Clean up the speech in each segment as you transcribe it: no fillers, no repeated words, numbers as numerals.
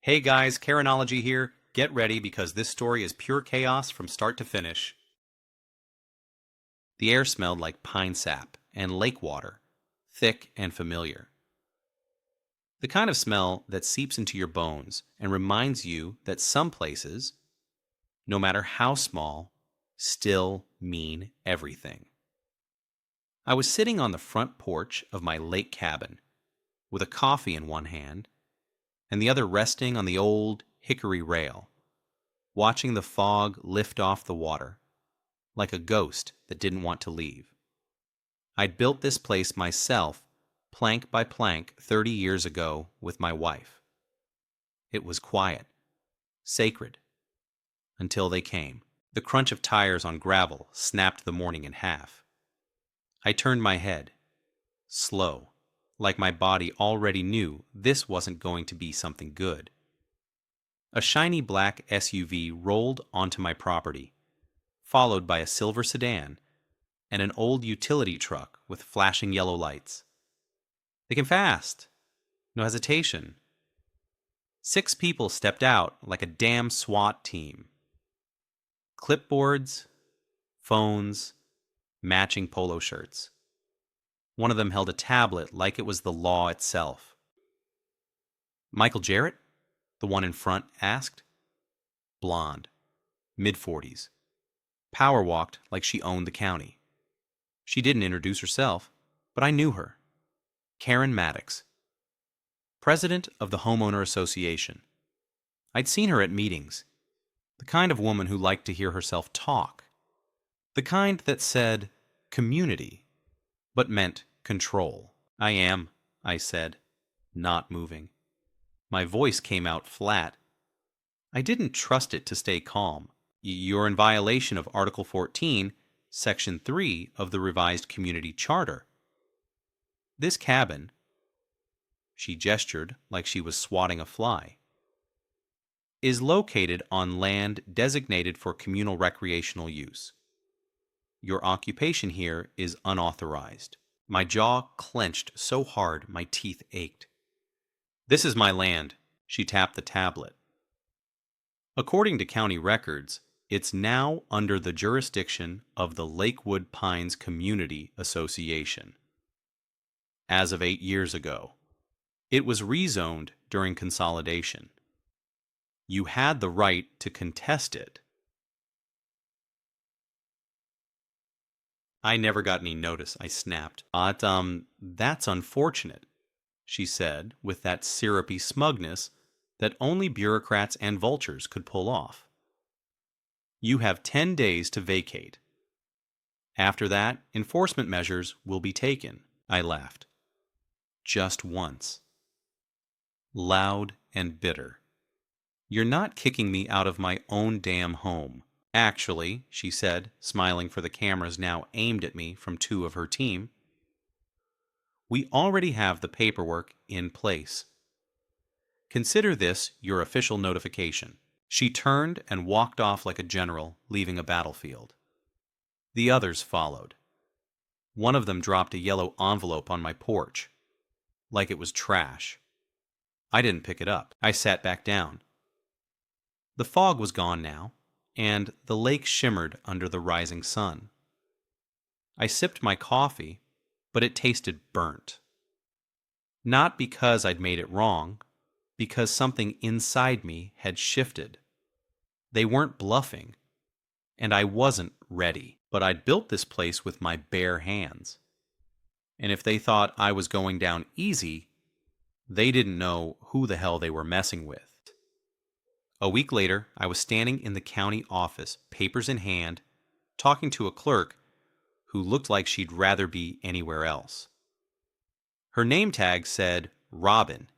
Hey guys, Karenology here. Get ready because this story is pure chaos from start to finish. The air smelled like pine sap and lake water, thick and familiar. The kind of smell that seeps into your bones and reminds you that some places, no matter how small, still mean everything. I was sitting on the front porch of my lake cabin with a coffee in one hand and the other resting on the old hickory rail, watching the fog lift off the water, like a ghost that didn't want to leave. I'd built this place myself, plank by plank, 30 years ago with my wife. It was quiet, sacred, until they came. The crunch of tires on gravel snapped the morning in half. I turned my head, slow, like my body already knew this wasn't going to be something good. A shiny black SUV rolled onto my property, followed by a silver sedan and an old utility truck with flashing yellow lights. They came fast, no hesitation. 6 people stepped out like a damn SWAT team. Clipboards, phones, matching polo shirts. One of them held a tablet like it was the law itself. Michael Jarrett? The one in front asked. Blonde, mid-40s. Power walked like she owned the county. She didn't introduce herself, but I knew her. Karen Maddox, president of the Homeowner Association. I'd seen her at meetings. The kind of woman who liked to hear herself talk. The kind that said community, but meant control. I am, I said, not moving. My voice came out flat. I didn't trust it to stay calm. You're in violation of Article 14, Section 3 of the revised Community Charter. This cabin, she gestured like she was swatting a fly, is located on land designated for communal recreational use. Your occupation here is unauthorized. My jaw clenched so hard my teeth ached. This is my land, she tapped the tablet. According to county records, it's now under the jurisdiction of the Lakewood Pines Community Association. As of 8 years ago, it was rezoned during consolidation. You had the right to contest it. I never got any notice, I snapped. That's unfortunate, she said with that syrupy smugness that only bureaucrats and vultures could pull off. You have 10 days to vacate. After that, enforcement measures will be taken, I laughed. Just once. Loud and bitter. You're not kicking me out of my own damn home. Actually, she said, smiling for the cameras now aimed at me from 2 of her team, we already have the paperwork in place. Consider this your official notification. She turned and walked off like a general leaving a battlefield. The others followed. One of them dropped a yellow envelope on my porch, like it was trash. I didn't pick it up. I sat back down. The fog was gone now, and the lake shimmered under the rising sun. I sipped my coffee, but it tasted burnt. Not because I'd made it wrong, because something inside me had shifted. They weren't bluffing, and I wasn't ready. But I'd built this place with my bare hands. And if they thought I was going down easy, they didn't know who the hell they were messing with. A week later, I was standing in the county office, papers in hand, talking to a clerk who looked like she'd rather be anywhere else. Her name tag said Robin,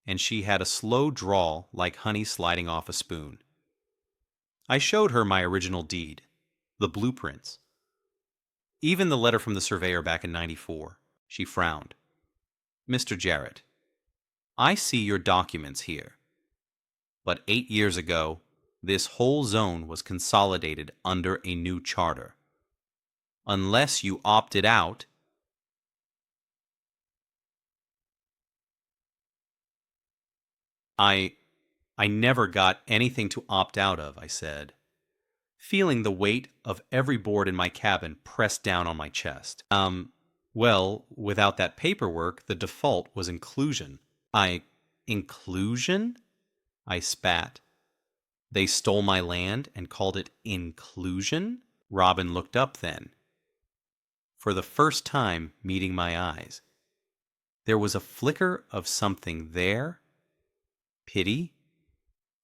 and she had a slow drawl like honey sliding off a spoon. I showed her my original deed, the blueprints, even the letter from the surveyor back in '94. She frowned. Mr. Jarrett, I see your documents here. But 8 years ago, this whole zone was consolidated under a new charter. Unless you opted out, I I never got anything to opt out of, I said, feeling the weight of every board in my cabin pressed down on my chest. Well, without that paperwork, the default was inclusion. Inclusion? I spat. They stole my land and called it inclusion? Robin looked up then, for the first time meeting my eyes. There was a flicker of something there. Pity?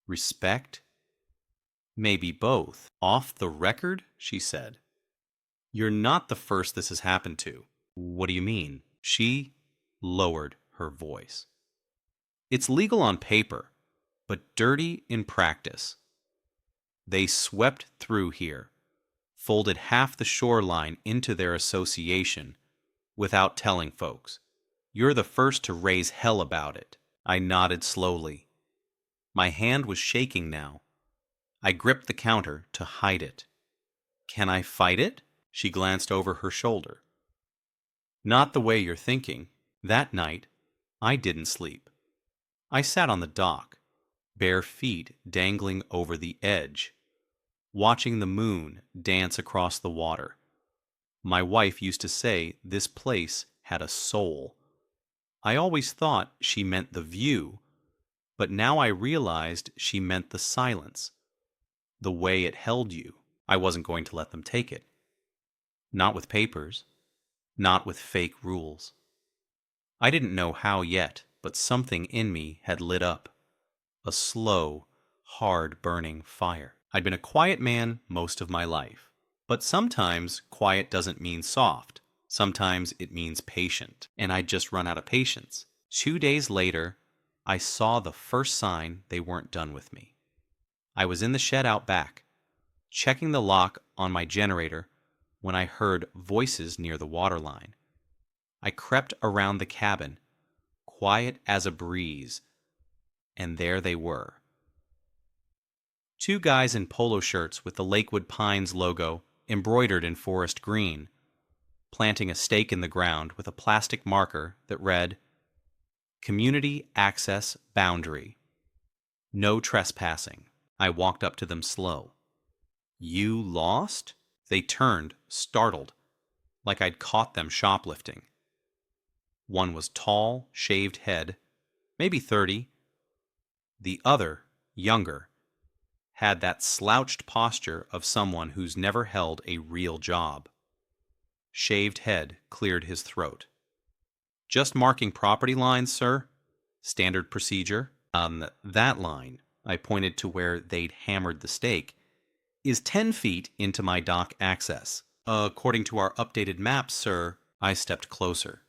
Respect? Maybe both. Off the record, she said. You're not the first this has happened to. What do you mean? She lowered her voice. It's legal on paper, but dirty in practice. They swept through here, folded half the shoreline into their association without telling folks. You're the first to raise hell about it. I nodded slowly. My hand was shaking now. I gripped the counter to hide it. Can I fight it? She glanced over her shoulder. Not the way you're thinking. That night, I didn't sleep. I sat on the dock, bare feet dangling over the edge, watching the moon dance across the water. My wife used to say this place had a soul. I always thought she meant the view, but now I realized she meant the silence, the way it held you. I wasn't going to let them take it. Not with papers, not with fake rules. I didn't know how yet, but something in me had lit up. A slow, hard-burning fire. I'd been a quiet man most of my life, but sometimes quiet doesn't mean soft. Sometimes it means patient, and I'd just run out of patience. 2 days later, I saw the first sign they weren't done with me. I was in the shed out back, checking the lock on my generator when I heard voices near the waterline. I crept around the cabin, quiet as a breeze, and there they were. 2 guys in polo shirts with the Lakewood Pines logo embroidered in forest green, planting a stake in the ground with a plastic marker that read, Community Access Boundary. No trespassing. I walked up to them slow. You lost? They turned, startled, like I'd caught them shoplifting. One was tall, shaved head, maybe 30. The other, younger, had that slouched posture of someone who's never held a real job. Shaved head cleared his throat. Just marking property lines, sir. Standard procedure. That line, I pointed to where they'd hammered the stake, is 10 feet into my dock access. According to our updated maps, sir. I stepped closer.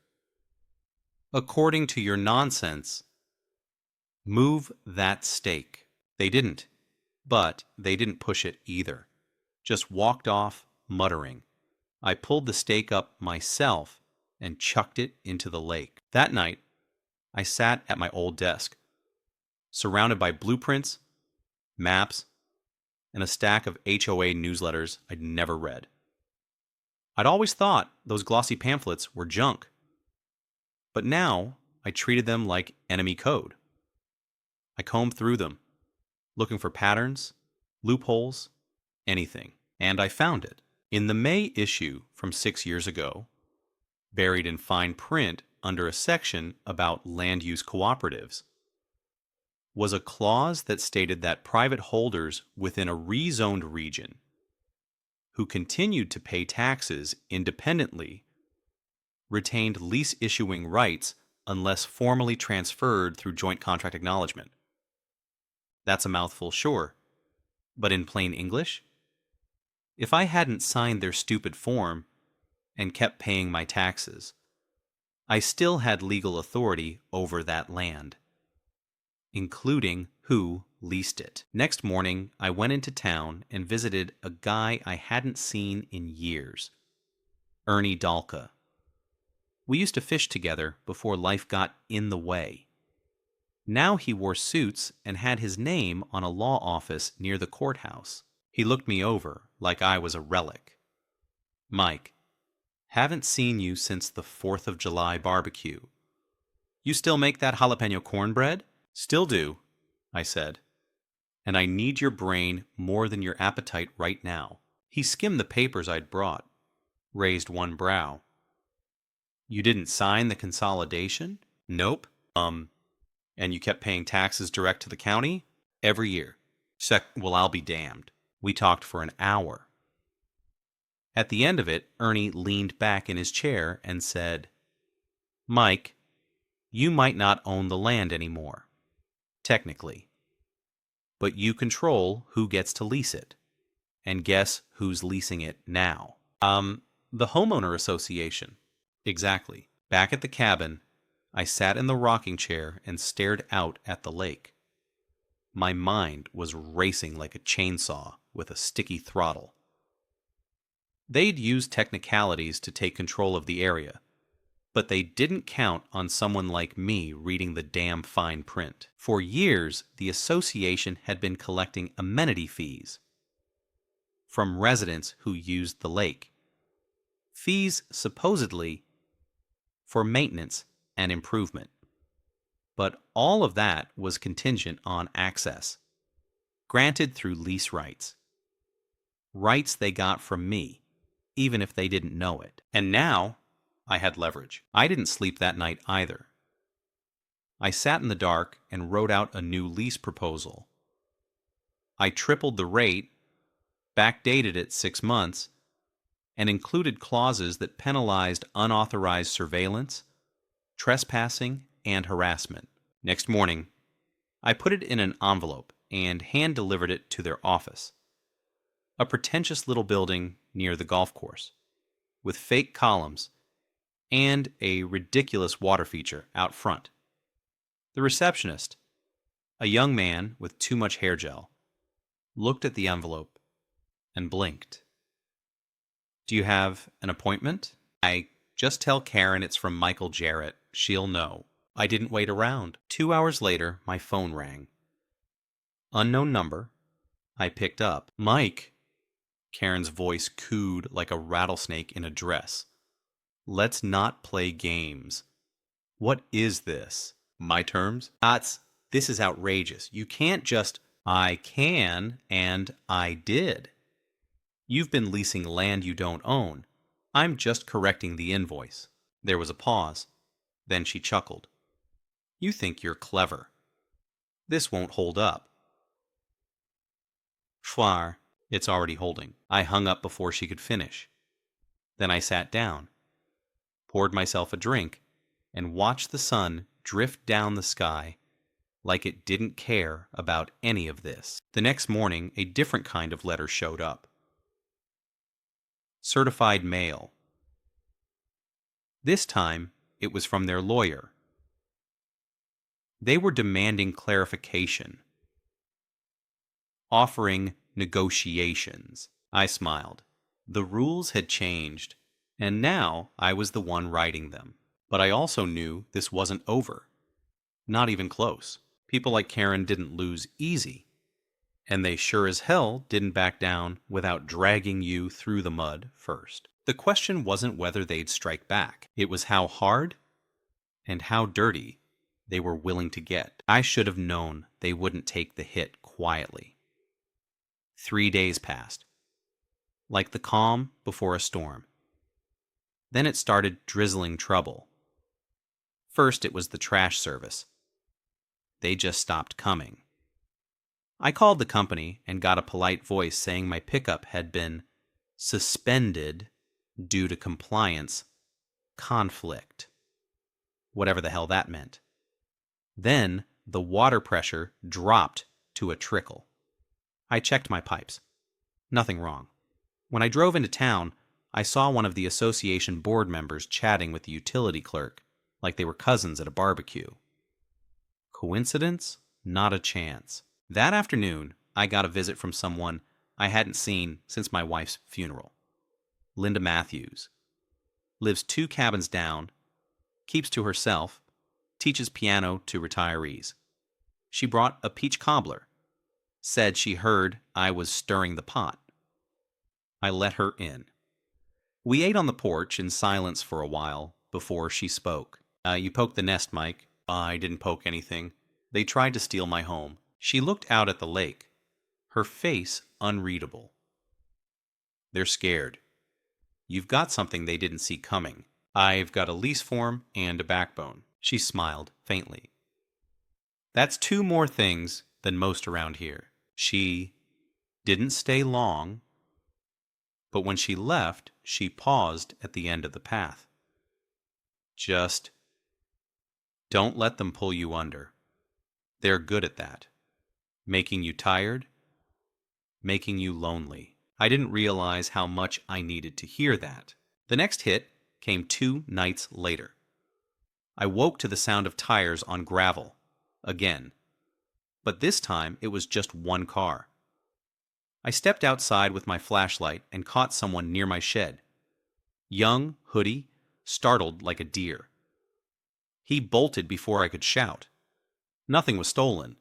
According to your nonsense, move that stake. They didn't, but they didn't push it either. Just walked off, muttering. I pulled the stake up myself and chucked it into the lake. That night, I sat at my old desk, surrounded by blueprints, maps, and a stack of HOA newsletters I'd never read. I'd always thought those glossy pamphlets were junk, but now I treated them like enemy code. I combed through them, looking for patterns, loopholes, anything, and I found it. In the May issue from 6 years ago, buried in fine print under a section about land use cooperatives, was a clause that stated that private holders within a rezoned region who continued to pay taxes independently retained lease issuing rights unless formally transferred through joint contract acknowledgement. That's a mouthful, sure, but in plain English? If I hadn't signed their stupid form and kept paying my taxes, I still had legal authority over that land, including who leased it. Next morning, I went into town and visited a guy I hadn't seen in years, Ernie Dalka. We used to fish together before life got in the way. Now he wore suits and had his name on a law office near the courthouse. He looked me over like I was a relic. Mike, haven't seen you since the 4th of July barbecue. You still make that jalapeno cornbread? Still do. I said, and I need your brain more than your appetite right now. He skimmed the papers I'd brought, raised one brow. You didn't sign the consolidation? Nope. And you kept paying taxes direct to the county? Every year. Well, I'll be damned. We talked for an hour. At the end of it, Ernie leaned back in his chair and said, Mike, you might not own the land anymore, technically. But you control who gets to lease it. And guess who's leasing it now? The Homeowner Association. Exactly. Back at the cabin, I sat in the rocking chair and stared out at the lake. My mind was racing like a chainsaw with a sticky throttle. They'd used technicalities to take control of the area, but they didn't count on someone like me reading the damn fine print. For years, the association had been collecting amenity fees from residents who used the lake. Fees supposedly for maintenance and improvement. But all of that was contingent on access, granted through lease rights. Rights they got from me, even if they didn't know it. And now, I had leverage. I didn't sleep that night either. I sat in the dark and wrote out a new lease proposal. I tripled the rate, backdated it 6 months, and included clauses that penalized unauthorized surveillance, trespassing, and harassment. Next morning, I put it in an envelope and hand-delivered it to their office, a pretentious little building near the golf course, with fake columns and a ridiculous water feature out front. The receptionist, a young man with too much hair gel, looked at the envelope and blinked. Do you have an appointment? I just tell Karen it's from Michael Jarrett. She'll know. I didn't wait around. 2 hours later, my phone rang. Unknown number. I picked up. Mike. Karen's voice cooed like a rattlesnake in a dress. Let's not play games. What is this? My terms? This is outrageous. You can't just... I can, and I did. You've been leasing land you don't own. I'm just correcting the invoice. There was a pause. Then she chuckled. You think you're clever. This won't hold up. Foire. It's already holding. I hung up before she could finish. Then I sat down, poured myself a drink, and watched the sun drift down the sky like it didn't care about any of this. The next morning, a different kind of letter showed up. Certified mail. This time, it was from their lawyer. They were demanding clarification, offering negotiations. I smiled. The rules had changed, and now I was the one writing them. But I also knew this wasn't over. Not even close. People like Karen didn't lose easy. And they sure as hell didn't back down without dragging you through the mud first. The question wasn't whether they'd strike back. It was how hard and how dirty they were willing to get. I should have known they wouldn't take the hit quietly. 3 days passed, like the calm before a storm. Then it started drizzling trouble. First, it was the trash service. They just stopped coming. I called the company and got a polite voice saying my pickup had been suspended due to compliance conflict, whatever the hell that meant. Then the water pressure dropped to a trickle. I checked my pipes. Nothing wrong. When I drove into town, I saw one of the association board members chatting with the utility clerk like they were cousins at a barbecue. Coincidence? Not a chance. That afternoon, I got a visit from someone I hadn't seen since my wife's funeral. Linda Matthews. Lives 2 cabins down, keeps to herself, teaches piano to retirees. She brought a peach cobbler. Said she heard I was stirring the pot. I let her in. We ate on the porch in silence for a while before she spoke. You poked the nest, Mike. I didn't poke anything. They tried to steal my home. She looked out at the lake, her face unreadable. They're scared. You've got something they didn't see coming. I've got a lease form and a backbone. She smiled faintly. That's 2 more things than most around here. She didn't stay long, but when she left, she paused at the end of the path. Just don't let them pull you under. They're good at that. Making you tired, making you lonely. I didn't realize how much I needed to hear that. The next hit came 2 nights later. I woke to the sound of tires on gravel, again. But this time it was just 1 car. I stepped outside with my flashlight and caught someone near my shed. Young, hoodie, startled like a deer. He bolted before I could shout. Nothing was stolen,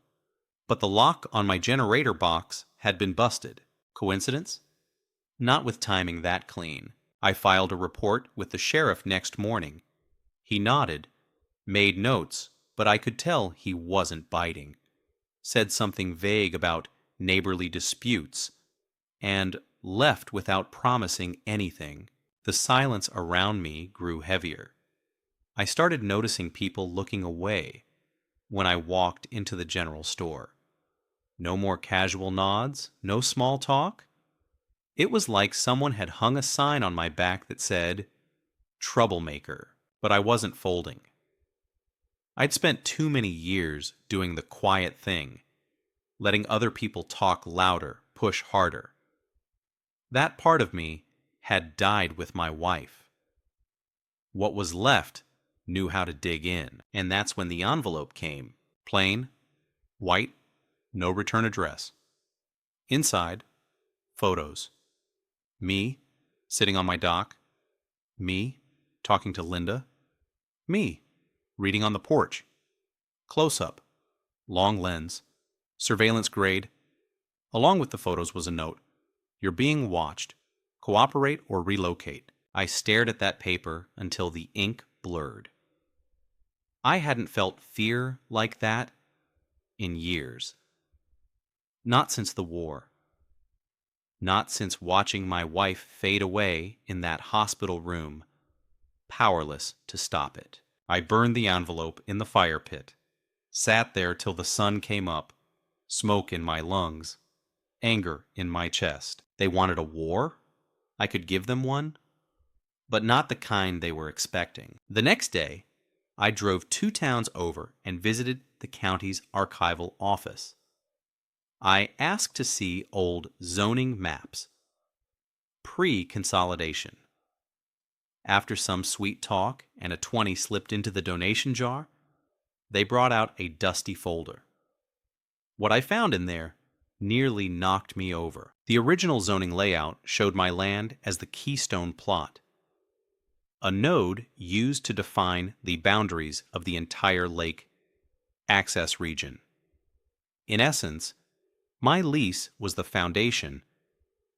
but the lock on my generator box had been busted. Coincidence? Not with timing that clean. I filed a report with the sheriff next morning. He nodded, made notes, but I could tell he wasn't biting. Said something vague about neighborly disputes, and left without promising anything. The silence around me grew heavier. I started noticing people looking away when I walked into the general store. No more casual nods, no small talk. It was like someone had hung a sign on my back that said, "Troublemaker," but I wasn't folding. I'd spent too many years doing the quiet thing, letting other people talk louder, push harder. That part of me had died with my wife. What was left knew how to dig in, and that's when the envelope came. Plain, white, no return address. Inside, photos. Me, sitting on my dock. Me, talking to Linda. Me, reading on the porch. Close-up, long lens, surveillance grade. Along with the photos was a note. You're being watched. Cooperate or relocate. I stared at that paper until the ink blurred. I hadn't felt fear like that in years. Not since the war. Not since watching my wife fade away in that hospital room, powerless to stop it. I burned the envelope in the fire pit, sat there till the sun came up, smoke in my lungs, anger in my chest. They wanted a war? I could give them one, but not the kind they were expecting. The next day, I drove 2 towns over and visited the county's archival office. I asked to see old zoning maps, pre-consolidation. After some sweet talk and a 20 slipped into the donation jar, they brought out a dusty folder. What I found in there nearly knocked me over. The original zoning layout showed my land as the keystone plot, a node used to define the boundaries of the entire lake access region. In essence, my lease was the foundation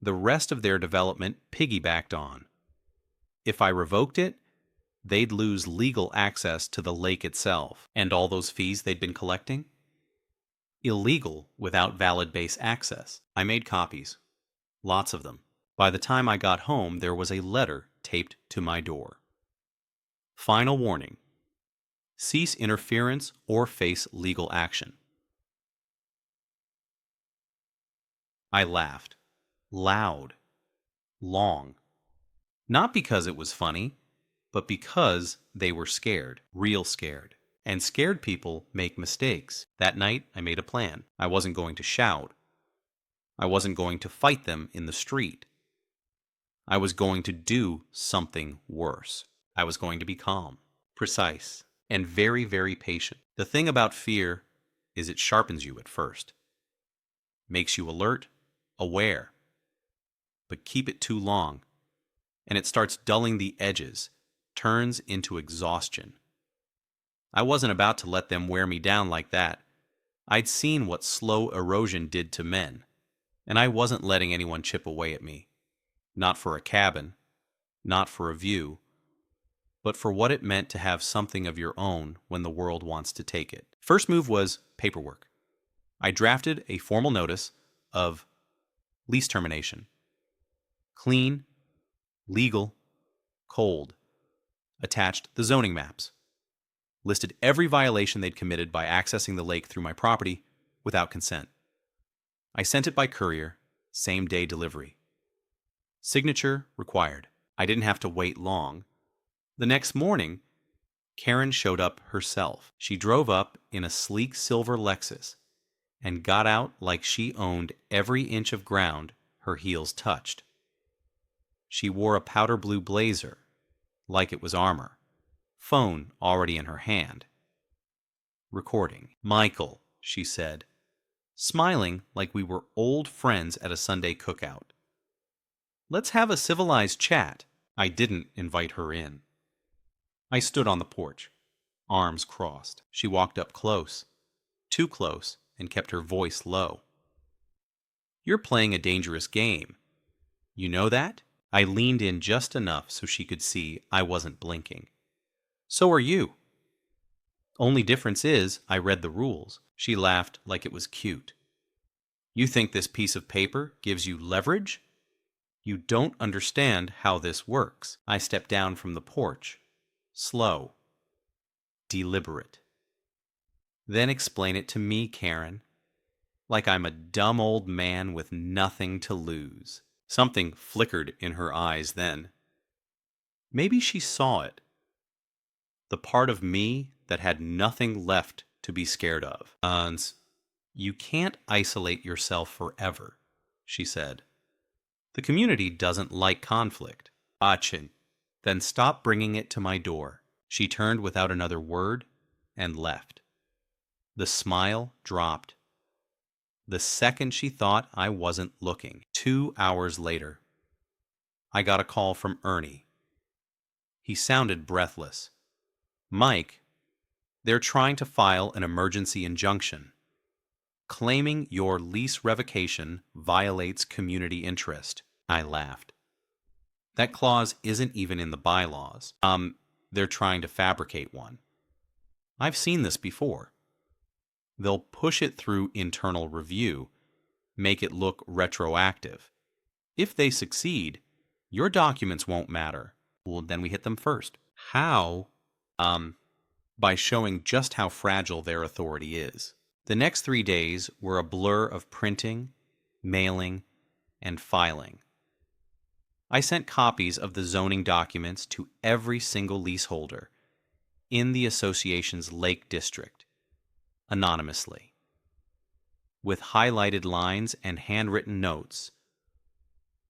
the rest of their development piggybacked on. If I revoked it, they'd lose legal access to the lake itself, and all those fees they'd been collecting? Illegal without valid base access. I made copies. Lots of them. By the time I got home, there was a letter taped to my door. Final warning. Cease interference or face legal action. I laughed. Loud. Long. Not because it was funny, but because they were scared. Real scared. And scared people make mistakes. That night, I made a plan. I wasn't going to shout. I wasn't going to fight them in the street. I was going to do something worse. I was going to be calm, precise, and very, very patient. The thing about fear is it sharpens you at first. Makes you alert, aware. But keep it too long, and it starts dulling the edges, turns into exhaustion. I wasn't about to let them wear me down like that. I'd seen what slow erosion did to men, and I wasn't letting anyone chip away at me. Not for a cabin, not for a view, but for what it meant to have something of your own when the world wants to take it. First move was paperwork. I drafted a formal notice of lease termination. Clean, legal, cold. Attached the zoning maps. Listed every violation they'd committed by accessing the lake through my property without consent. I sent it by courier, same-day delivery. Signature required. I didn't have to wait long. The next morning, Karen showed up herself. She drove up in a sleek silver Lexus and got out like she owned every inch of ground her heels touched. She wore a powder blue blazer, like it was armor. Phone already in her hand. Recording. "Michael," she said, smiling like we were old friends at a Sunday cookout. "Let's have a civilized chat." I didn't invite her in. I stood on the porch, arms crossed. She walked up close, too close, and kept her voice low. "You're playing a dangerous game. You know that?" I leaned in just enough so she could see I wasn't blinking. "So are you." "Only difference is I read the rules." She laughed like it was cute. "You think this piece of paper gives you leverage? You don't understand how this works." I stepped down from the porch, slow, deliberate. "Then explain it to me, Karen, like I'm a dumb old man with nothing to lose." Something flickered in her eyes then. Maybe she saw it. The part of me that had nothing left to be scared of. "You can't isolate yourself forever," she said. "The community doesn't like conflict." "Achin, then stop bringing it to my door." She turned without another word and left. The smile dropped. The second she thought I wasn't looking. 2 hours later, I got a call from Ernie. He sounded breathless. "Mike, they're trying to file an emergency injunction, claiming your lease revocation violates community interest." I laughed. "That clause isn't even in the bylaws. They're trying to fabricate one. I've seen this before. They'll push it through internal review, make it look retroactive. If they succeed, your documents won't matter." Well, then we hit them first. How? By showing just how fragile their authority is. The next 3 days were a blur of printing, mailing, and filing. I sent copies of the zoning documents to every single leaseholder in the association's Lake District, anonymously, with highlighted lines and handwritten notes.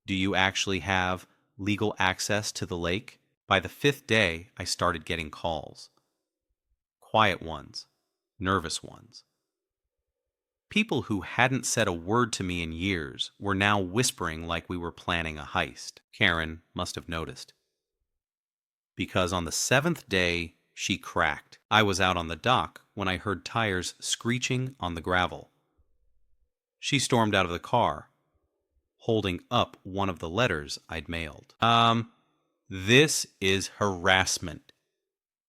"Do you actually have legal access to the lake?" By the 5th day, I started getting calls. Quiet ones, nervous ones. People who hadn't said a word to me in years were now whispering like we were planning a heist. Karen must have noticed. Because on the 7th day, she cracked. I was out on the dock when I heard tires screeching on the gravel. She stormed out of the car, holding up one of the letters I'd mailed. "This is harassment,"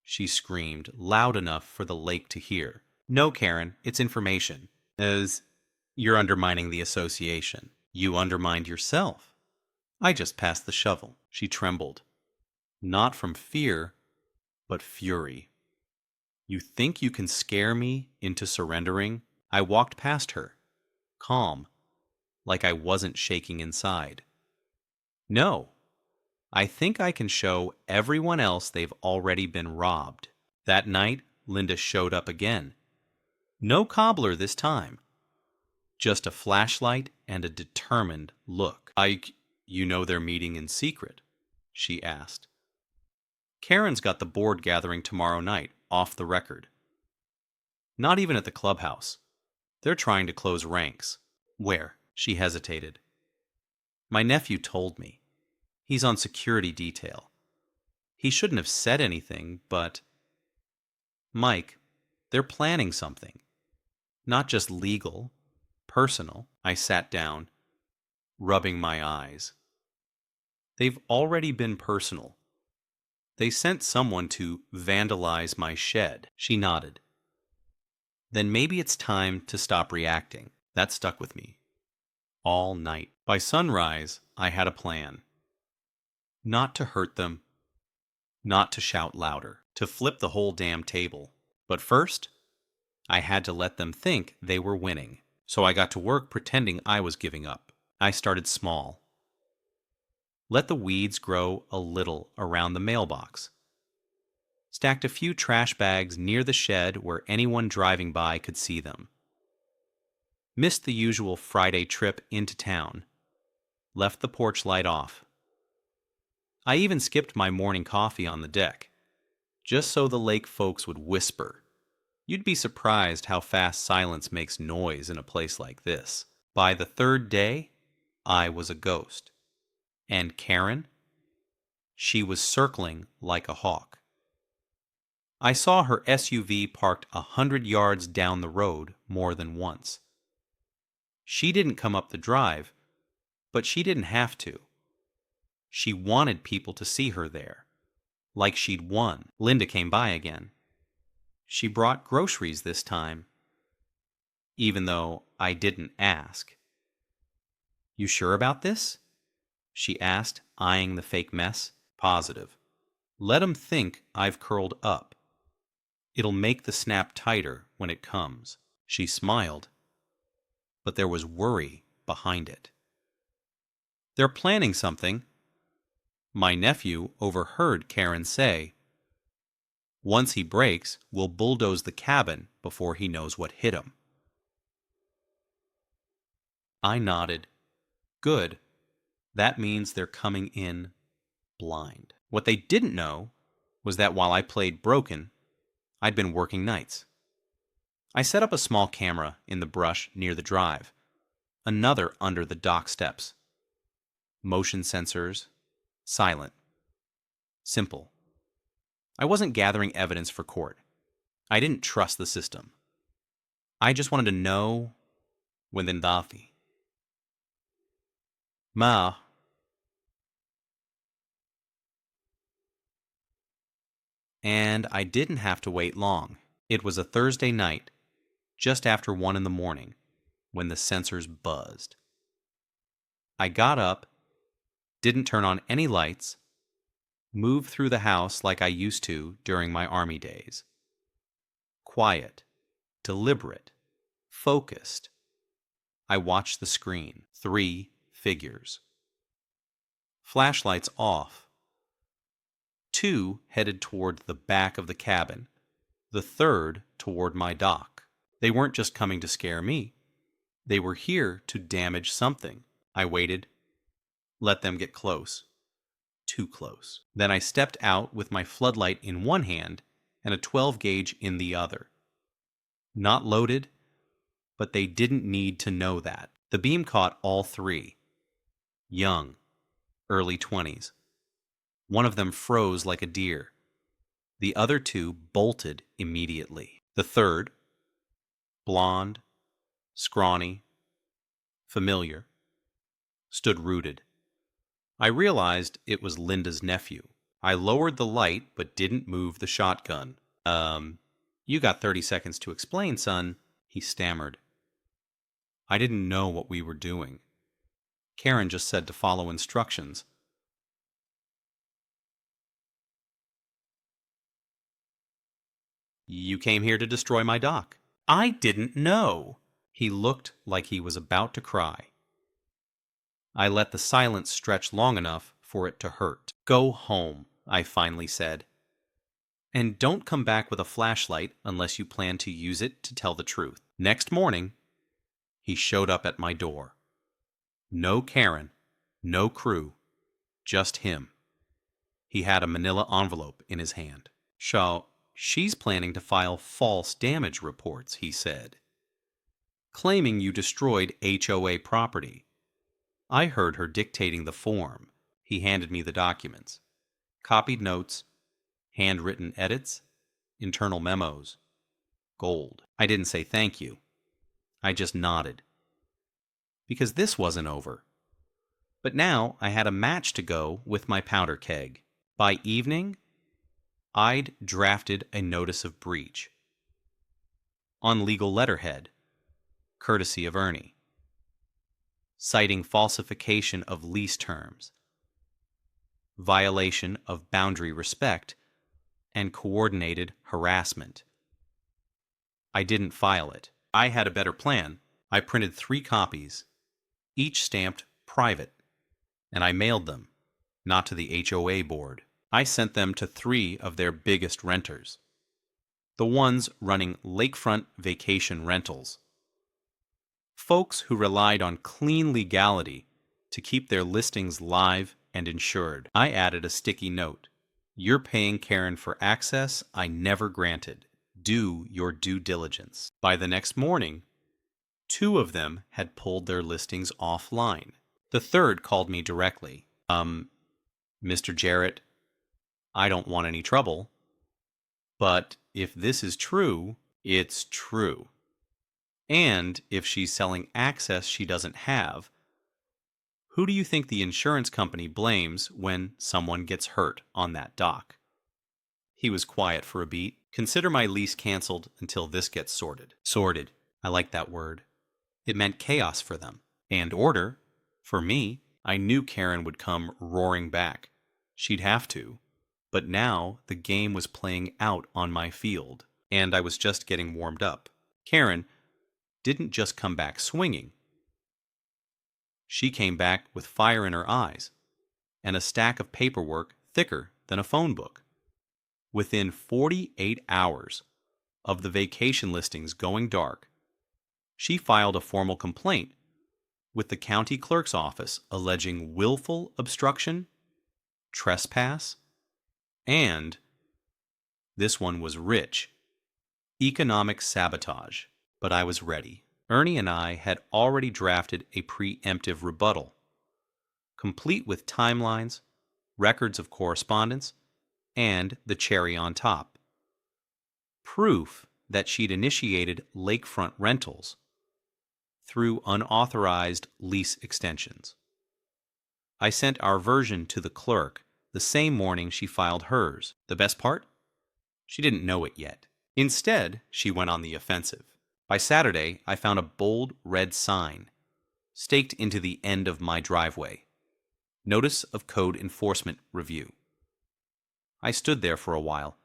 she screamed, loud enough for the lake to hear. "No, Karen, it's information." "You're undermining the association." "You undermined yourself." "I just passed the shovel." She trembled. Not from fear, but fury. "You think you can scare me into surrendering?" I walked past her, calm, like I wasn't shaking inside. "No. I think I can show everyone else they've already been robbed." That night, Linda showed up again. No cobbler this time. Just a flashlight and a determined look. You know they're meeting in secret?" she asked. "Karen's got the board gathering tomorrow night, off the record." "Not even at the clubhouse. They're trying to close ranks." "Where?" She hesitated. "My nephew told me. He's on security detail. He shouldn't have said anything, but—" "Mike, they're planning something. Not just legal, personal." I sat down, rubbing my eyes. "They've already been personal. They sent someone to vandalize my shed." She nodded. Then maybe it's time to stop reacting. That stuck with me all night. By sunrise, I had a plan. Not to hurt them, not to shout louder, to flip the whole damn table. But first, I had to let them think they were winning. So I got to work pretending I was giving up. I started small. Let the weeds grow a little around the mailbox. Stacked a few trash bags near the shed where anyone driving by could see them. Missed the usual Friday trip into town. Left the porch light off. I even skipped my morning coffee on the deck, just so the lake folks would whisper. You'd be surprised how fast silence makes noise in a place like this. By the third day, I was a ghost. And Karen? She was circling like a hawk. I saw her SUV parked 100 yards down the road more than once. She didn't come up the drive, but she didn't have to. She wanted people to see her there, like she'd won. Linda came by again. She brought groceries this time, even though I didn't ask. You sure about this? She asked, eyeing the fake mess. Positive. Let 'em think I've curled up. It'll make the snap tighter when it comes. She smiled, but there was worry behind it. They're planning something. My nephew overheard Karen say, once he breaks, we'll bulldoze the cabin before he knows what hit him. I nodded. Good. That means they're coming in blind. What they didn't know was that while I played broken, I'd been working nights. I set up a small camera in the brush near the drive, another under the dock steps. Motion sensors, silent. Simple. I wasn't gathering evidence for court. I didn't trust the system. I just wanted to know when the Ndafi. Ma. And I didn't have to wait long. It was a Thursday night, just after 1 in the morning, when the sensors buzzed. I got up, didn't turn on any lights, moved through the house like I used to during my army days. Quiet, deliberate, focused. I watched the screen. 3 figures. Flashlights off. 2 headed toward the back of the cabin, the third toward my dock. They weren't just coming to scare me. They were here to damage something. I waited, let them get close. Too close. Then I stepped out with my floodlight in one hand and a 12 gauge in the other. Not loaded, but they didn't need to know that. The beam caught all 3. Young, early 20s. One of them froze like a deer. The other 2 bolted immediately. The third, blonde, scrawny, familiar, stood rooted. I realized it was Linda's nephew. I lowered the light but didn't move the shotgun. You got 30 seconds to explain, son, he stammered. I didn't know what we were doing. Karen just said to follow instructions. You came here to destroy my dock. I didn't know. He looked like he was about to cry. I let the silence stretch long enough for it to hurt. Go home, I finally said. And don't come back with a flashlight unless you plan to use it to tell the truth. Next morning, he showed up at my door. No Karen, no crew, just him. He had a manila envelope in his hand. So, she's planning to file false damage reports, he said. Claiming you destroyed HOA property. I heard her dictating the form. He handed me the documents. Copied notes, handwritten edits, internal memos. Gold. I didn't say thank you. I just nodded. Because this wasn't over. But now I had a match to go with my powder keg. By evening, I'd drafted a notice of breach. on legal letterhead, courtesy of Ernie. Citing falsification of lease terms, violation of boundary respect, and coordinated harassment. I didn't file it. I had a better plan. I printed 3 copies, each stamped private, and I mailed them, not to the HOA board. I sent them to 3 of their biggest renters, the ones running lakefront vacation rentals. Folks who relied on clean legality to keep their listings live and insured. I added a sticky note. You're paying Karen for access I never granted. Do your due diligence. By the next morning, 2 of them had pulled their listings offline. The third called me directly. Mr. Jarrett, I don't want any trouble, but if this is true, it's true. And if she's selling access she doesn't have, who do you think the insurance company blames when someone gets hurt on that dock? He was quiet for a beat. Consider my lease canceled until this gets sorted. Sorted. I like that word. It meant chaos for them. And order. For me. I knew Karen would come roaring back. She'd have to. But now the game was playing out on my field, and I was just getting warmed up. Karen didn't just come back swinging. She came back with fire in her eyes and a stack of paperwork thicker than a phone book. Within 48 hours of the vacation listings going dark, she filed a formal complaint with the county clerk's office alleging willful obstruction, trespass, and, this one was rich, economic sabotage. But I was ready. Ernie and I had already drafted a preemptive rebuttal, complete with timelines, records of correspondence, and the cherry on top, proof that she'd initiated lakefront rentals through unauthorized lease extensions. I sent our version to the clerk the same morning she filed hers. The best part? She didn't know it yet. Instead, she went on the offensive. By Saturday, I found a bold red sign staked into the end of my driveway. Notice of Code Enforcement Review. I stood there for a while,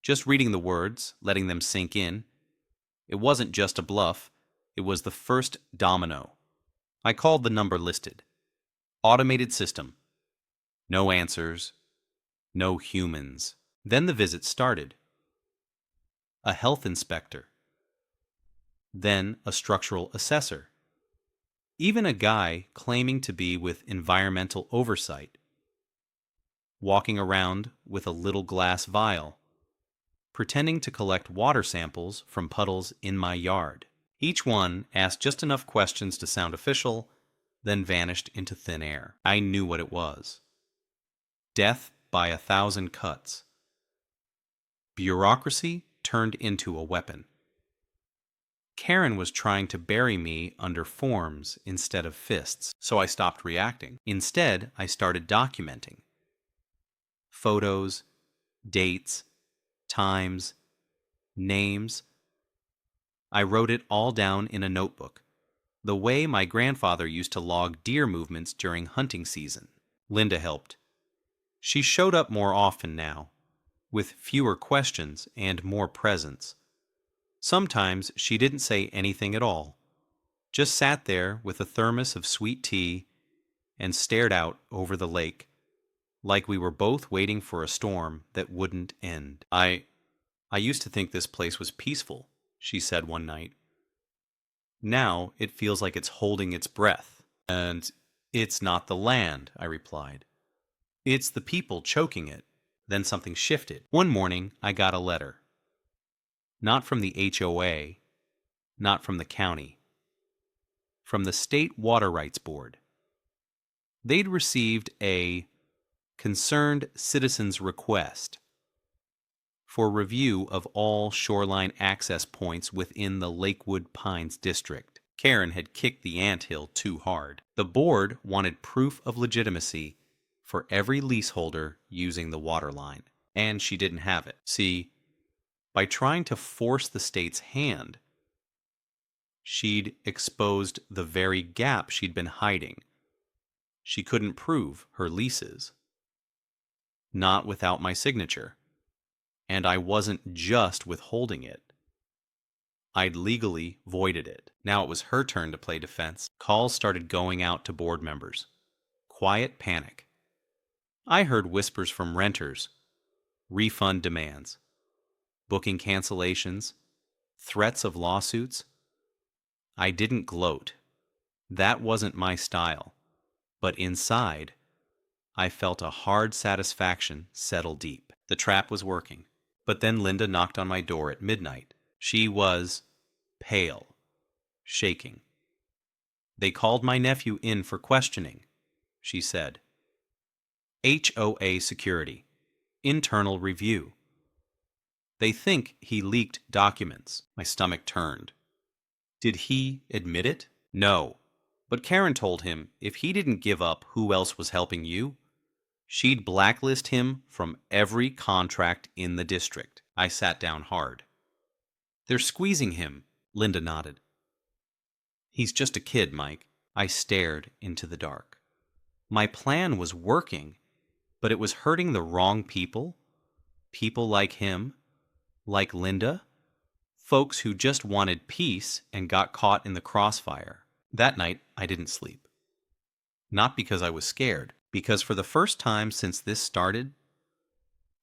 just reading the words, letting them sink in. It wasn't just a bluff, it was the first domino. I called the number listed. Automated system. No answers. No humans. Then the visit started. A health inspector. Then a structural assessor. Even a guy claiming to be with environmental oversight. Walking around with a little glass vial, pretending to collect water samples from puddles in my yard. Each one asked just enough questions to sound official, then vanished into thin air. I knew what it was. Death by 1,000 cuts. Bureaucracy turned into a weapon. Karen was trying to bury me under forms instead of fists, so I stopped reacting. Instead, I started documenting. Photos, dates, times, names. I wrote it all down in a notebook, the way my grandfather used to log deer movements during hunting season. Linda helped. She showed up more often now, with fewer questions and more presence. Sometimes she didn't say anything at all, just sat there with a thermos of sweet tea and stared out over the lake, like we were both waiting for a storm that wouldn't end. I used to think this place was peaceful, she said one night. Now it feels like it's holding its breath. And it's not the land, I replied. It's the people choking it. Then something shifted. One morning, I got a letter. Not from the HOA, not from the county. From the State Water Rights Board. They'd received a concerned citizen's request for review of all shoreline access points within the Lakewood Pines district. Karen had kicked the anthill too hard. The board wanted proof of legitimacy for every leaseholder using the water line, and she didn't have it. See, by trying to force the state's hand, She'd exposed the very gap she'd been hiding. She couldn't prove her leases. Not without my signature. And I wasn't just withholding it. I'd legally voided it. Now it was her turn to play defense. Calls started going out to board members. Quiet panic. I heard whispers from renters, refund demands, booking cancellations, threats of lawsuits. I didn't gloat. That wasn't my style. But inside, I felt a hard satisfaction settle deep. The trap was working. But then Linda knocked on my door at midnight. She was pale, shaking. "They called my nephew in for questioning," she said. "HOA security. Internal review. They think he leaked documents." My stomach turned. Did he admit it? No. But Karen told him if he didn't give up who else was helping you, she'd blacklist him from every contract in the district. I sat down hard. "They're squeezing him," Linda nodded. "He's just a kid, Mike." I stared into the dark. My plan was working, but it was hurting the wrong people. People like him, like Linda, folks who just wanted peace and got caught in the crossfire. That night, I didn't sleep. Not because I was scared, because for the first time since this started,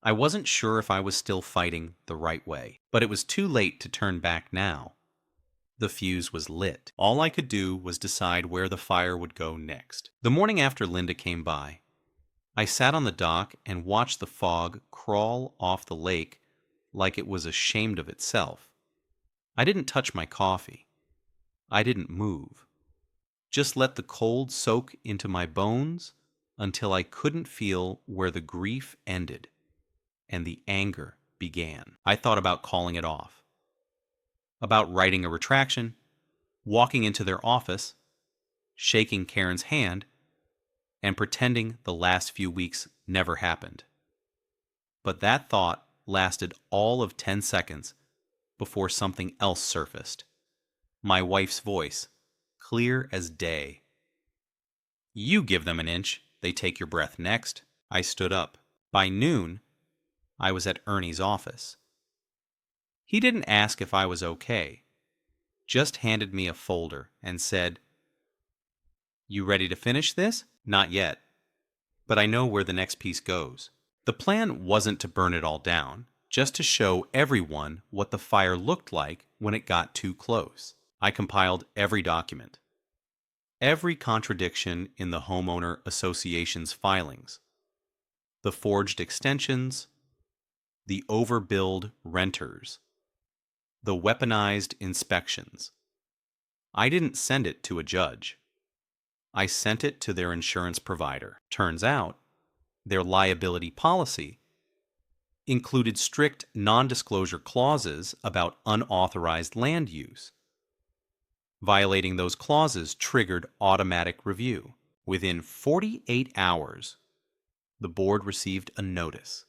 I wasn't sure if I was still fighting the right way. But it was too late to turn back now. The fuse was lit. All I could do was decide where the fire would go next. The morning after Linda came by, I sat on the dock and watched the fog crawl off the lake like it was ashamed of itself. I didn't touch my coffee. I didn't move. Just let the cold soak into my bones until I couldn't feel where the grief ended and the anger began. I thought about calling it off, about writing a retraction, walking into their office, shaking Karen's hand, and pretending the last few weeks never happened. But that thought lasted all of 10 seconds before something else surfaced. My wife's voice, clear as day. "You give them an inch, they take your breath next." I stood up. By noon, I was at Ernie's office. He didn't ask if I was okay, just handed me a folder and said, "You ready to finish this?" "Not yet, but I know where the next piece goes." The plan wasn't to burn it all down, just to show everyone what the fire looked like when it got too close. I compiled every document, every contradiction in the Homeowner Association's filings, the forged extensions, the overbilled renters, the weaponized inspections. I didn't send it to a judge. I sent it to their insurance provider. Turns out, their liability policy included strict non-disclosure clauses about unauthorized land use. Violating those clauses triggered automatic review. Within 48 hours, the board received a notice.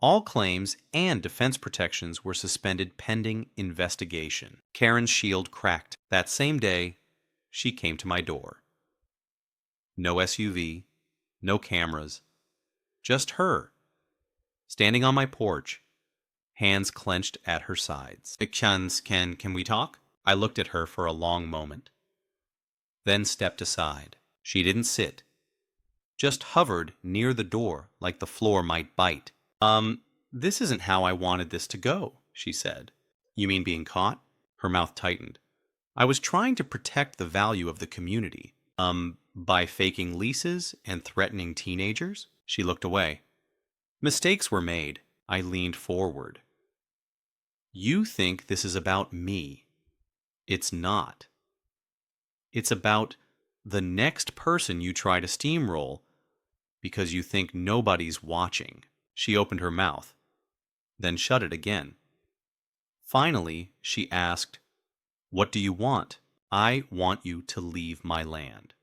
All claims and defense protections were suspended pending investigation. Karen's shield cracked. That same day, she came to my door. No SUV, no cameras, just her, standing on my porch, hands clenched at her sides. Can we talk?" I looked at her for a long moment, then stepped aside. She didn't sit, just hovered near the door like the floor might bite. This isn't how I wanted this to go," she said. "You mean being caught?" Her mouth tightened. "I was trying to protect the value of the community. By faking leases and threatening teenagers?" She looked away. "Mistakes were made." I leaned forward. "You think this is about me. It's not. It's about the next person you try to steamroll because you think nobody's watching." She opened her mouth, then shut it again. Finally, she asked, "What do you want?" "I want you to leave my land.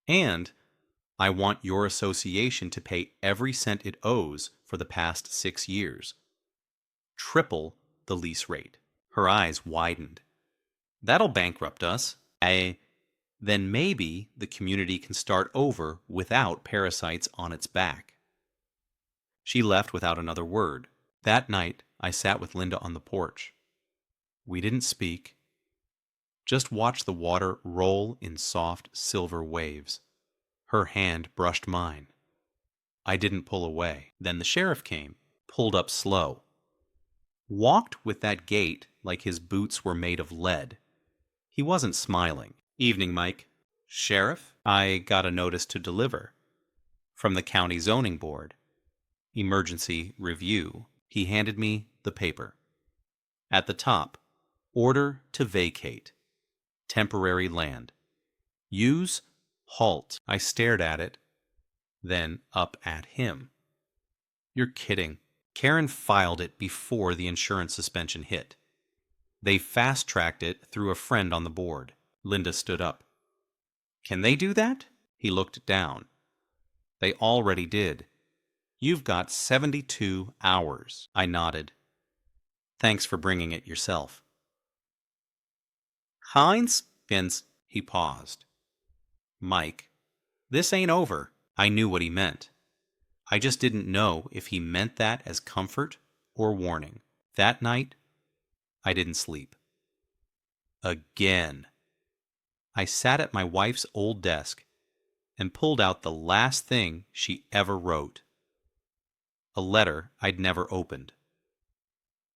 And I want your association to pay every cent it owes for the past 6 years. Triple the lease rate." Her eyes widened. That'll bankrupt us. Then maybe the community can start over without parasites on its back. She left without another word. That night, I sat with Linda on the porch. We didn't speak, just watched the water roll in soft silver waves. Her hand brushed mine. I didn't pull away. Then the sheriff came, pulled up slow, walked with that gait like his boots were made of lead. He wasn't smiling. Evening, Mike. Sheriff, I got a notice to deliver. From the county zoning board. Emergency review. He handed me the paper. At the top, order to vacate. Temporary land. Use halt. I stared at it, then up at him. You're kidding. Karen filed it before the insurance suspension hit. They fast-tracked it through a friend on the board. Linda stood up. Can they do that? He looked down. They already did. You've got 72 hours. I nodded. Thanks for bringing it yourself. Heinz? He paused. Mike, this ain't over. I knew what he meant. I just didn't know if he meant that as comfort or warning. That night, I didn't sleep. Again. I sat at my wife's old desk and pulled out the last thing she ever wrote. A letter I'd never opened.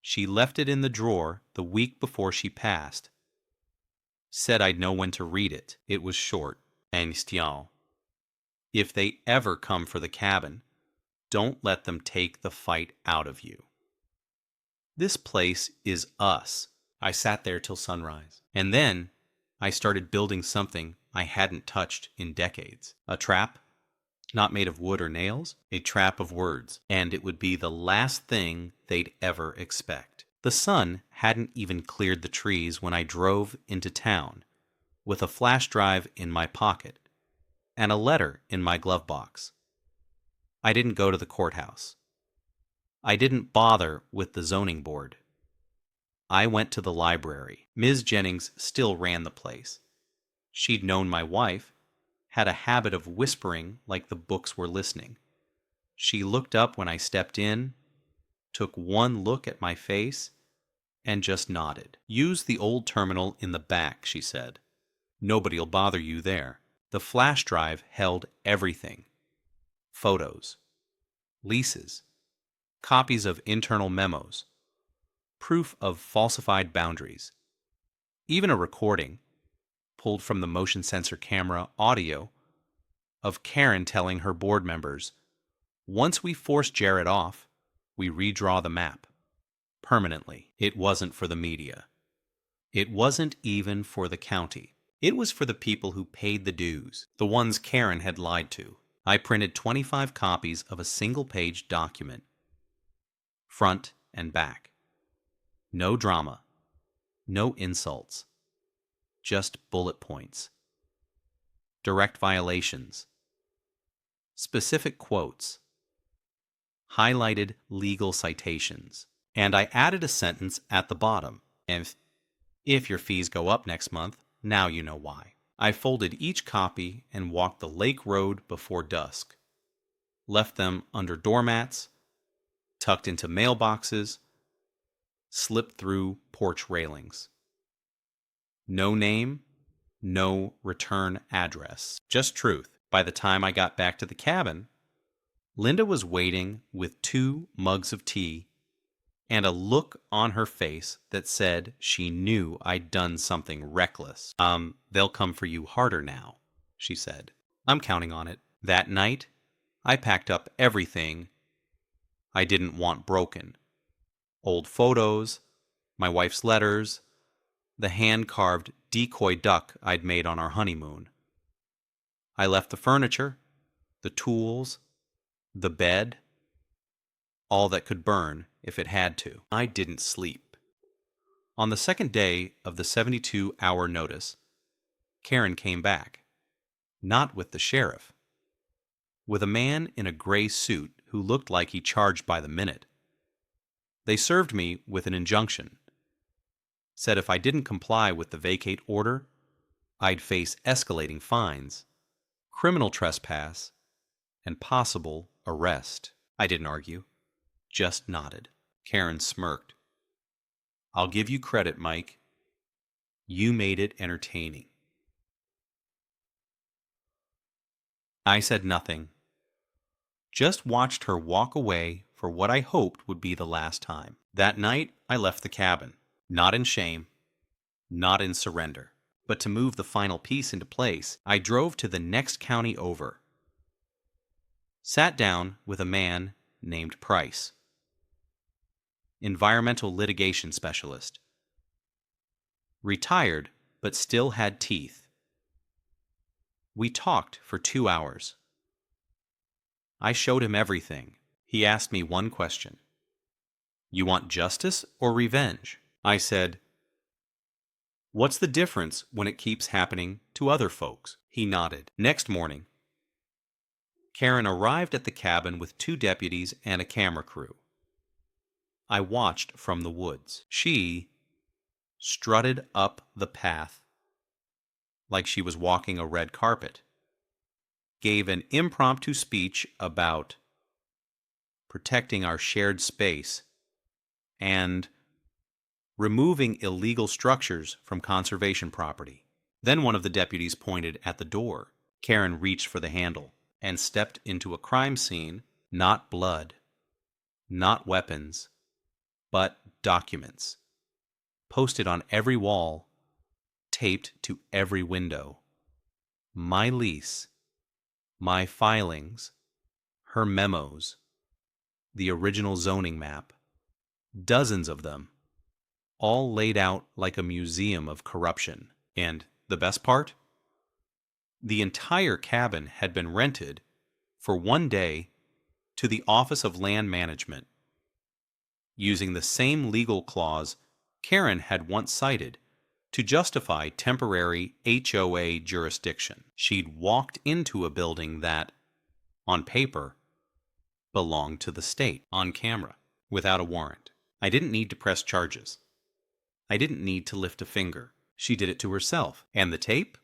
She left it in the drawer the week before she passed. Said I'd know when to read it. It was short. Anstial. If they ever come for the cabin, don't let them take the fight out of you. This place is us. I sat there till sunrise. And then I started building something I hadn't touched in decades. A trap, not made of wood or nails, a trap of words. And it would be the last thing they'd ever expect. The sun hadn't even cleared the trees when I drove into town with a flash drive in my pocket and a letter in my glove box. I didn't go to the courthouse. I didn't bother with the zoning board. I went to the library. Ms. Jennings still ran the place. She'd known my wife, had a habit of whispering like the books were listening. She looked up when I stepped in, took one look at my face, and just nodded. Use the old terminal in the back, she said. Nobody'll bother you there. The flash drive held everything. Photos, leases, copies of internal memos, proof of falsified boundaries, even a recording, pulled from the motion sensor camera audio, of Karen telling her board members, once we force Jared off, we redraw the map. Permanently. It wasn't for the media. It wasn't even for the county. It was for the people who paid the dues, the ones Karen had lied to. I printed 25 copies of a single-page document, front and back. No drama, no insults, just bullet points. Direct violations, specific quotes, highlighted legal citations. And I added a sentence at the bottom. And if your fees go up next month, now you know why. I folded each copy and walked the lake road before dusk. Left them under doormats, tucked into mailboxes, slipped through porch railings. No name, no return address. Just truth. By the time I got back to the cabin, Linda was waiting with 2 mugs of tea and a look on her face that said she knew I'd done something reckless. They'll come for you harder now, she said. I'm counting on it. That night, I packed up everything I didn't want broken. Old photos, my wife's letters, the hand-carved decoy duck I'd made on our honeymoon. I left the furniture, the tools, the bed, all that could burn if it had to. I didn't sleep. On the second day of the 72-hour notice, Karen came back. Not with the sheriff. With a man in a gray suit who looked like he charged by the minute. They served me with an injunction. said if I didn't comply with the vacate order, I'd face escalating fines, criminal trespass, and possible arrest. I didn't argue, just nodded. Karen smirked. I'll give you credit, Mike. You made it entertaining. I said nothing, just watched her walk away for what I hoped would be the last time. That night, I left the cabin, not in shame, not in surrender, but to move the final piece into place. I drove to the next county over, sat down with a man named Price, environmental litigation specialist, retired but still had teeth. We talked for 2 hours. I showed him everything. He asked me one question. You want justice or revenge? I said, what's the difference when it keeps happening to other folks? He nodded. Next morning, Karen arrived at the cabin with 2 deputies and a camera crew. I watched from the woods. She strutted up the path like she was walking a red carpet, gave an impromptu speech about protecting our shared space and removing illegal structures from conservation property. Then one of the deputies pointed at the door. Karen reached for the handle and stepped into a crime scene. Not blood, not weapons, but documents, posted on every wall, taped to every window. My lease, my filings, her memos, the original zoning map, dozens of them, all laid out like a museum of corruption. And the best part? The entire cabin had been rented for 1 day to the Office of Land Management, using the same legal clause Karen had once cited to justify temporary HOA jurisdiction. She'd walked into a building that, on paper, belonged to the state, on camera, without a warrant. I didn't need to press charges. I didn't need to lift a finger. She did it to herself. And the tape?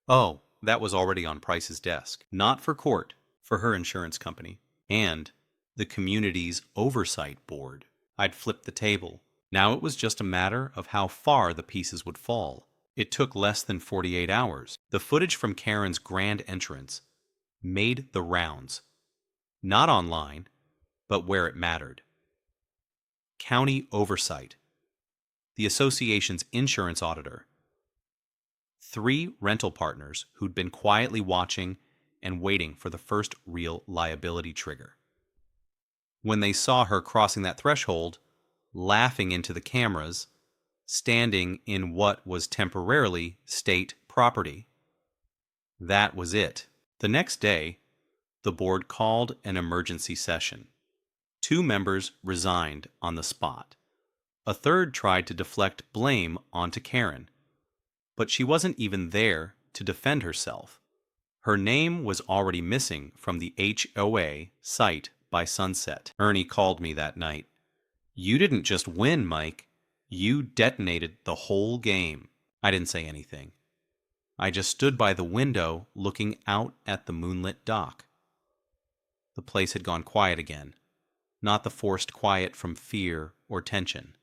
Oh, that was already on Price's desk. Not for court, for her insurance company, and the community's oversight board. I'd flipped the table. Now it was just a matter of how far the pieces would fall. It took less than 48 hours. The footage from Karen's grand entrance made the rounds. Not online, but where it mattered. County oversight. The association's insurance auditor. 3 rental partners who'd been quietly watching and waiting for the first real liability trigger. When they saw her crossing that threshold, laughing into the cameras, standing in what was temporarily state property, that was it. The next day, the board called an emergency session. 2 members resigned on the spot. A third tried to deflect blame onto Karen, but she wasn't even there to defend herself. Her name was already missing from the HOA site by sunset. Ernie called me that night. You didn't just win, Mike. You detonated the whole game. I didn't say anything. I just stood by the window looking out at the moonlit dock. The place had gone quiet again, not the forced quiet from fear or tension.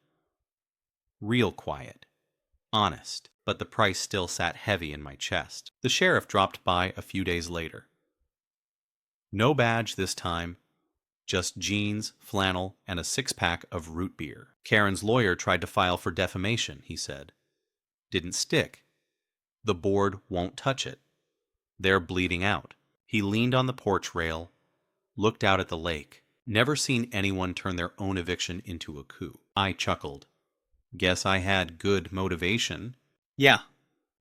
Real quiet. Honest. But the price still sat heavy in my chest. The sheriff dropped by a few days later. No badge this time, just jeans, flannel, and a 6-pack of root beer. Karen's lawyer tried to file for defamation, he said. Didn't stick. The board won't touch it. They're bleeding out. He leaned on the porch rail, looked out at the lake. Never seen anyone turn their own eviction into a coup. I chuckled. Guess I had good motivation. Yeah.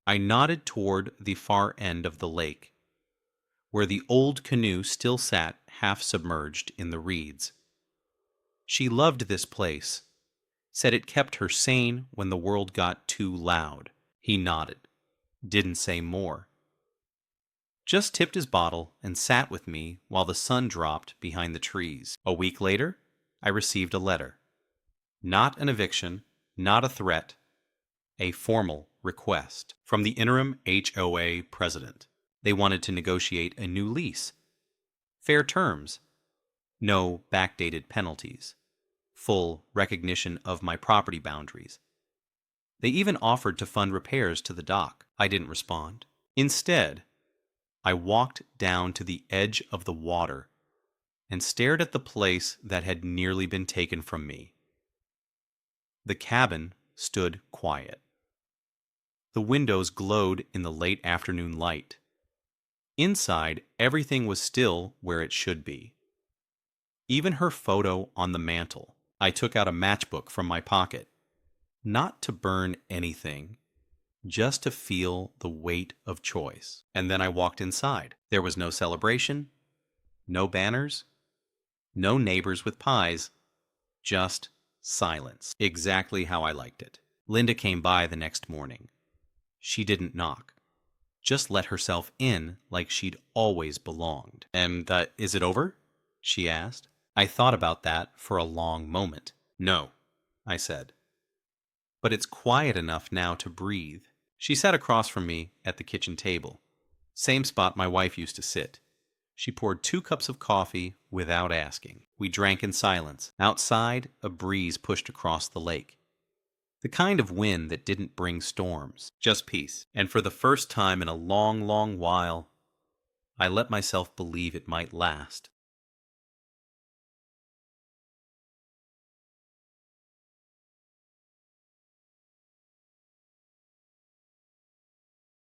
I nodded toward the far end of the lake, where the old canoe still sat half submerged in the reeds. She loved this place, said it kept her sane when the world got too loud. He nodded, didn't say more. Just tipped his bottle and sat with me while the sun dropped behind the trees. A week later, I received a letter. Not an eviction, not a threat, A formal request from the interim HOA president. They wanted to negotiate a new lease. Fair terms. No backdated penalties. Full recognition of my property boundaries. They even offered to fund repairs to the dock. I didn't respond. Instead, I walked down to the edge of the water and stared at the place that had nearly been taken from me. The cabin stood quiet. The windows glowed in the late afternoon light. Inside, everything was still where it should be. Even her photo on the mantel. I took out a matchbook from my pocket. Not to burn anything, just to feel the weight of choice. And then I walked inside. There was no celebration, no banners, no neighbors with pies, just silence. Exactly how I liked it. Linda came by the next morning. She didn't knock. Just let herself in like she'd always belonged. And is it over? She asked. I thought about that for a long moment. No, I said. But it's quiet enough now to breathe. She sat across from me at the kitchen table. Same spot my wife used to sit. She poured 2 cups of coffee without asking. We drank in silence. Outside, a breeze pushed across the lake. The kind of wind that didn't bring storms, just peace. And for the first time in a long, long while, I let myself believe it might last.